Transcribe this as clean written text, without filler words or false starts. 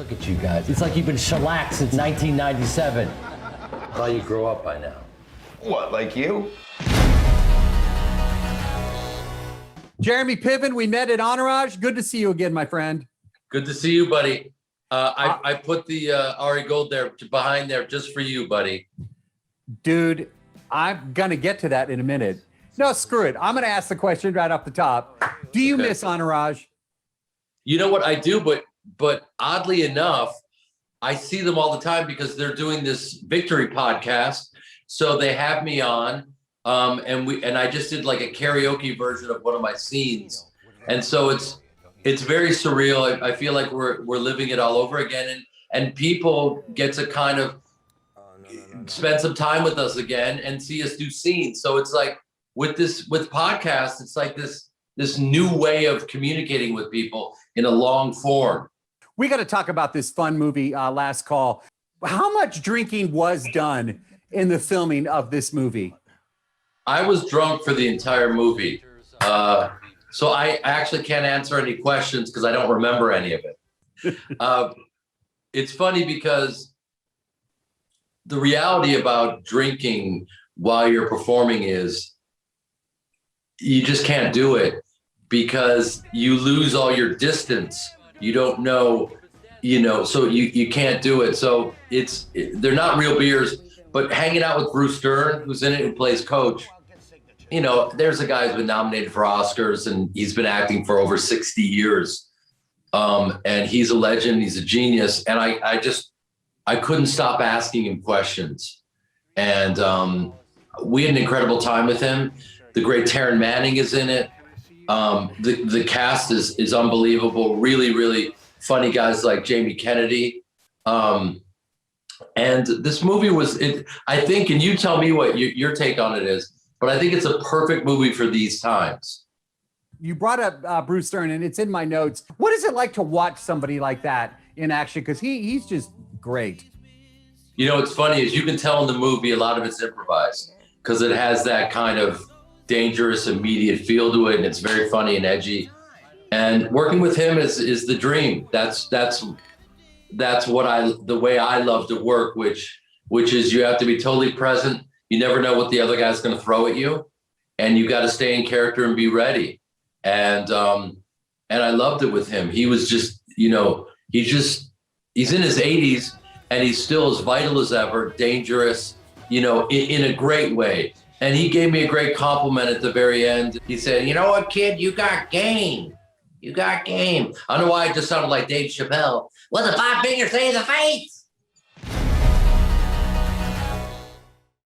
Look at you guys. It's like you've been shellacked since 1997. I thought you'd grow up by now. What, like you? Jeremy Piven, we met at Entourage. Good to see you again, my friend. Good to see you, buddy. I put the Ari Gold there behind there just for you, buddy. Dude, I'm going to get to that in a minute. No, screw it. I'm going to ask the question right off the top. Do you miss Entourage? You know what I do, but oddly enough, I see them all the time because they're doing this Victory podcast. So they have me on, and I just did like a karaoke version of one of my scenes, and so it's very surreal. I feel like we're living it all over again, and people get to kind of spend some time with us again and see us do scenes. So it's like with podcasts, it's like this new way of communicating with people in a long form. We got to talk about this fun movie, Last Call. How much drinking was done in the filming of this movie? I was drunk for the entire movie. So I actually can't answer any questions because I don't remember any of it. It's funny because the reality about drinking while you're performing is you just can't do it because you lose all your distance. You don't know, so you can't do it. So they're not real beers, but hanging out with Bruce Dern, who's in it, who plays Coach, there's a guy who's been nominated for Oscars and he's been acting for over 60 years. And he's a legend, he's a genius. And I couldn't stop asking him questions. And we had an incredible time with him. The great Taryn Manning is in it. The cast is unbelievable. Really, really funny guys like Jamie Kennedy. And this movie I think, and you tell me what your take on it is, but I think it's a perfect movie for these times. You brought up Bruce Dern, and it's in my notes. What is it like to watch somebody like that in action? Because he's just great. What's funny is you can tell in the movie a lot of it's improvised because it has that kind of dangerous, immediate feel to it, and it's very funny and edgy. And working with him is the dream. That's the way I love to work, which is you have to be totally present. You never know what the other guy's going to throw at you, and you got to stay in character and be ready. And I loved it with him. He was just, he's in his 80s and he's still as vital as ever, dangerous, in a great way. And he gave me a great compliment at the very end. He said, "You know what, kid, you got game. You got game." I don't know why I just sounded like Dave Chappelle. What the 5 fingers say to the face?